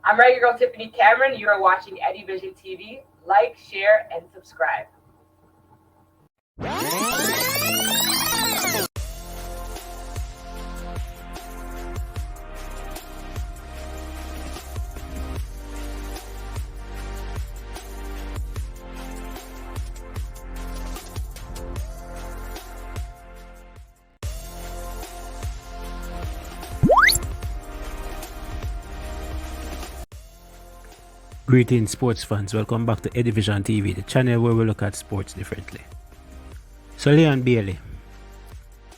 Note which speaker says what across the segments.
Speaker 1: I'm Reggae Girl Tiffany Cameron. You are watching Eddie Vision TV. Like, share, and subscribe.
Speaker 2: Greetings, sports fans. Welcome back to Eddie Vision TV, the channel where we look at sports differently. So, Leon Bailey,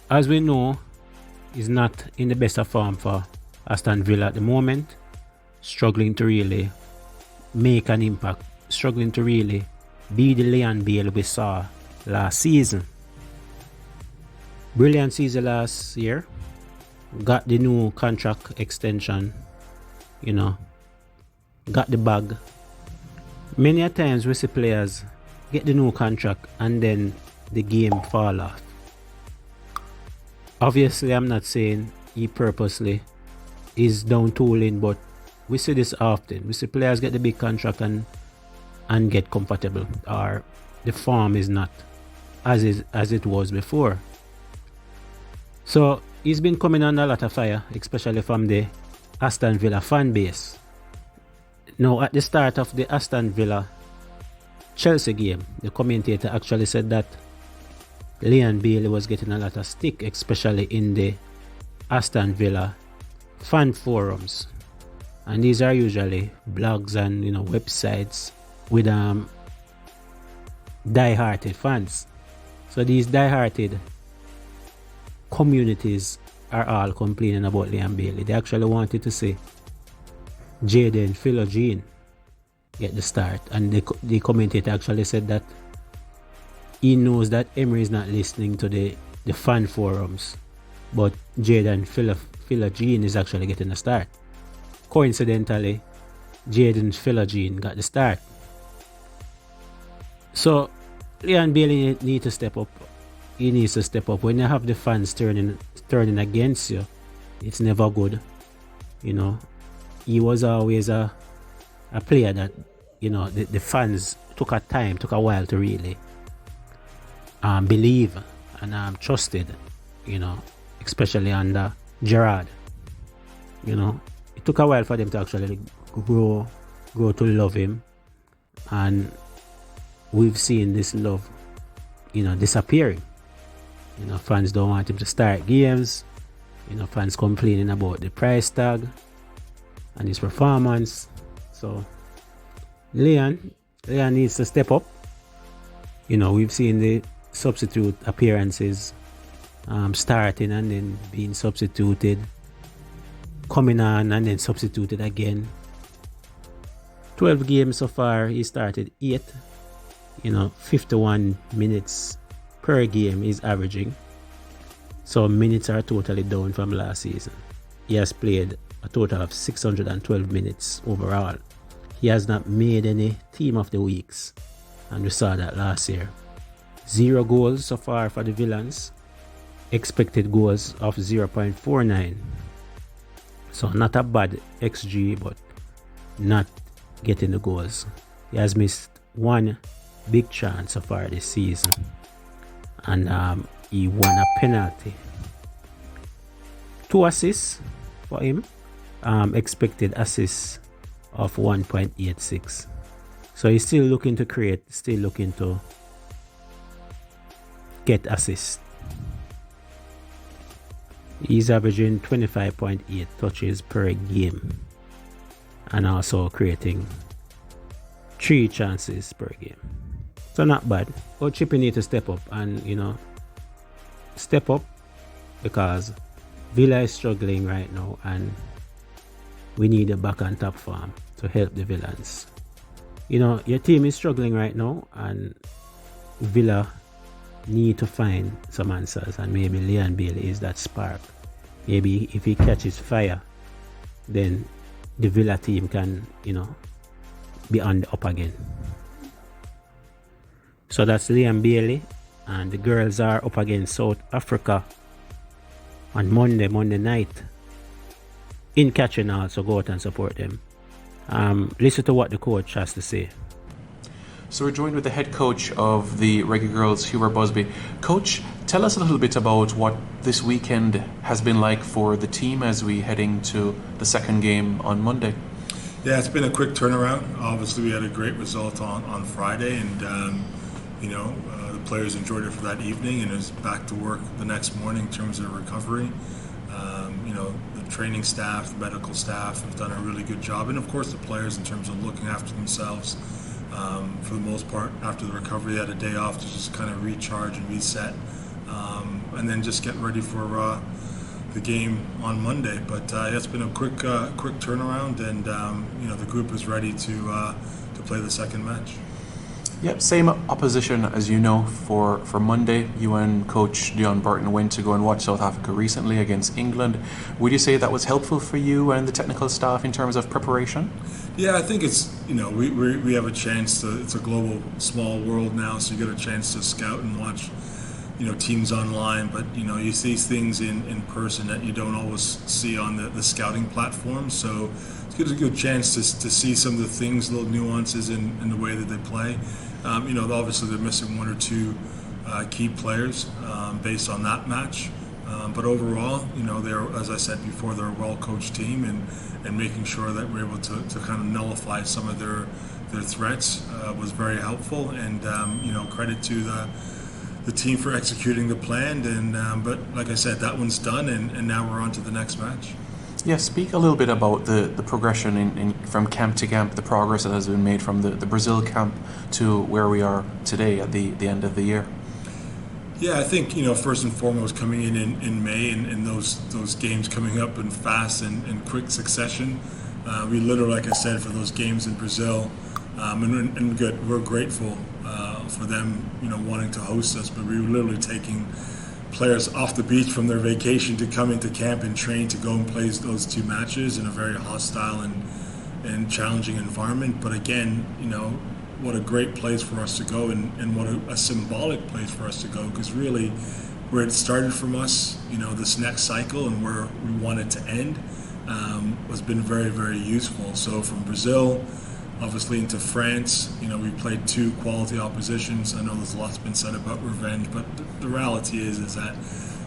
Speaker 2: as we know, is not in the best of form for Aston Villa at the moment. Struggling to really make an impact, struggling to really be the Leon Bailey we saw last season. Brilliant season last year. Got the new contract extension, got the bag. Many a times we see players get the new contract and then the game fall off. Obviously, I'm not saying he purposely is down tooling, but we see this often. We see players get the big contract and get comfortable, or the form is not as it was before. So he's been coming under a lot of fire, especially from the Aston Villa fan base. Now, at the start of the Aston Villa Chelsea game, the commentator actually said that Leon Bailey was getting a lot of stick, especially in the Aston Villa fan forums. And these are usually blogs and websites with die-hearted fans. So these die-hearted communities are all complaining about Leon Bailey. They actually wanted to see Jaden Philogene get the start, and the commentator actually said that he knows that Emery is not listening to the fan forums, but Jaden Philogene is actually getting the start. Coincidentally, Jaden Philogene got the start. So Leon Bailey needs to step up. He needs to step up. When you have the fans turning against you, it's never good. He was always a player that the fans took a while to really believe and trusted, especially under Gerrard. It took a while for them to actually grow to love him, and we've seen this love disappearing. Fans don't want him to start games. Fans complaining about the price tag and his performance. So Leon needs to step up. We've seen the substitute appearances starting and then being substituted, coming on and then substituted again. 12 games so far, he started 8. 51 minutes per game is averaging. So minutes are totally down from last season. He has played a total of 612 minutes overall. He has not made any team of the weeks, and we saw that last year. 0 goals so far for the Villains. Expected goals of 0.49. So not a bad XG, but not getting the goals. He has missed 1 big chance so far this season, and he won a penalty. 2 assists for him. Expected assists of 1.86. So he's still looking to create, still looking to get assists. He's averaging 25.8 touches per game, and also creating 3 chances per game. So not bad. But Chippy need to step up and step up, because Villa is struggling right now, and we need a back on top form to help the Villains. Your team is struggling right now, and Villa need to find some answers, and maybe Leon Bailey is that spark. Maybe if he catches fire, then the Villa team can, be on the up again. So that's Leon Bailey, and the girls are up against South Africa on Monday night in Catching. Also go out and support them. Listen to what the coach has to say.
Speaker 3: So we're joined with the head coach of the Reggae Girlz, Hubert Busby. Coach, tell us a little bit about what this weekend has been like for the team as we head into the second game on Monday.
Speaker 4: Yeah, it's been a quick turnaround. Obviously, we had a great result on Friday, and the players enjoyed it for that evening, and is back to work the next morning in terms of recovery. The training staff, the medical staff have done a really good job, and of course the players in terms of looking after themselves. For the most part, after the recovery, they had a day off to just kind of recharge and reset, and then just get ready for the game on Monday. But it's been a quick turnaround, and the group is ready to play the second match.
Speaker 3: Yep, same opposition as you know for Monday. You and Coach Dion Burton went to go and watch South Africa recently against England. Would you say that was helpful for you and the technical staff in terms of preparation?
Speaker 4: Yeah, I think it's, we have a chance to, it's a global, small world now, so you get a chance to scout and watch, teams online, but, you see things in person that you don't always see on the scouting platform, so it gives a good chance to see some of the things, little nuances in the way that they play. Obviously they're missing one or two key players based on that match. But overall, they're, as I said before, they're a well-coached team, and making sure that we're able to kind of nullify some of their threats was very helpful. And credit to the team for executing the plan. And but like I said, that one's done, and now we're on to the next match.
Speaker 3: Yeah, speak a little bit about the progression in from camp to camp, the progress that has been made from the Brazil camp to where we are today at the end of the year.
Speaker 4: Yeah, I think, first and foremost, coming in May and those games coming up in fast and quick succession. We literally, like I said, for those games in Brazil, and good, we're grateful for them, wanting to host us, but we were literally taking players off the beach from their vacation to come into camp and train to go and play those two matches in a very hostile and challenging environment. But again, what a great place for us to go, and what a symbolic place for us to go, because really where it started from us, this next cycle and where we want it to end has been very, very useful. So from Brazil, obviously into France, we played two quality oppositions. I know there's lots been said about revenge, but the reality is that,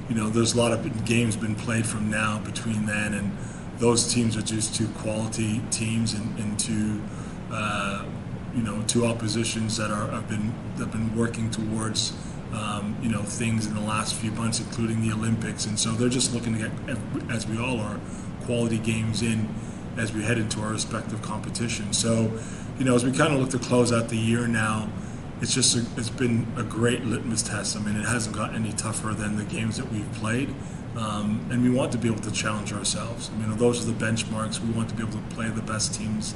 Speaker 4: there's a lot of games been played from now between then, and those teams are just two quality teams and two oppositions that have been working towards things in the last few months, including the Olympics, and so they're just looking to get, as we all are, quality games in as we head into our respective competitions. So, as we kind of look to close out the year now, it's been a great litmus test. I mean, it hasn't got any tougher than the games that we've played, and we want to be able to challenge ourselves. Those are the benchmarks. We want to be able to play the best teams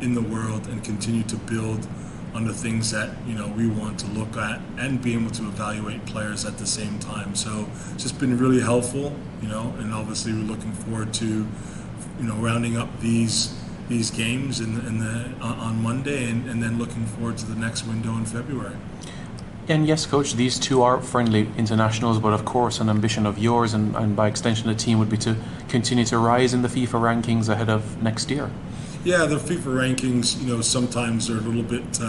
Speaker 4: in the world and continue to build on the things that we want to look at, and be able to evaluate players at the same time. So it's just been really helpful, and obviously we're looking forward to rounding up these games on Monday, and then looking forward to the next window in February.
Speaker 3: And yes, Coach, these two are friendly internationals, but of course an ambition of yours and by extension the team would be to continue to rise in the FIFA rankings ahead of next year.
Speaker 4: Yeah, the FIFA rankings, sometimes they're a little bit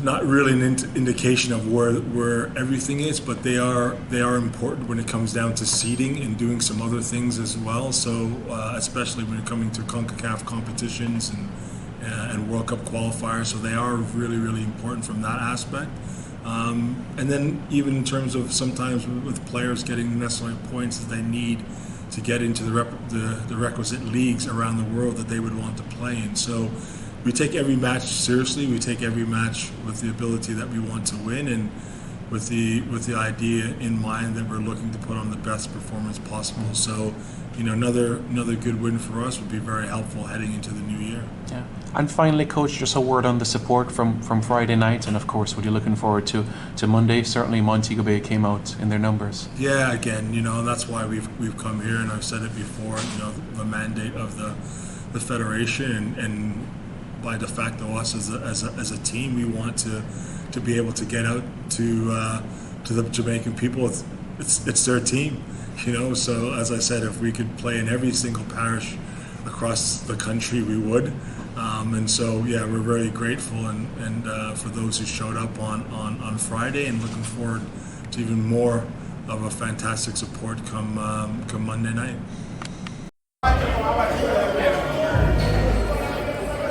Speaker 4: not really an indication of where everything is, but they are important when it comes down to seeding and doing some other things as well. So especially when you're coming to CONCACAF competitions and World Cup qualifiers, so they are really, really important from that aspect. And then even in terms of sometimes with players getting the necessary points that they need to get into the requisite leagues around the world that they would want to play in. So we take every match seriously. We take every match with the ability that we want to win, and with the idea in mind that we're looking to put on the best performance possible. So, another good win for us would be very helpful heading into the new year.
Speaker 3: Yeah. And finally, Coach, just a word on the support from Friday night, and of course, what you're looking forward to Monday. Certainly, Montego Bay came out in their numbers.
Speaker 4: Yeah, again, that's why we've come here, and I've said it before. The mandate of the federation, and by de facto us as a team, we want to be able to get out to the Jamaican people. It's their team, So as I said, if we could play in every single parish across the country, we would. And so, yeah, we're very grateful and for those who showed up on Friday, and looking forward to even more of a fantastic support come Monday night.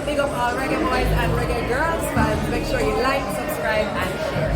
Speaker 5: Big up all Reggae Boys and Reggae Girls fans. Make sure you like, subscribe, and share.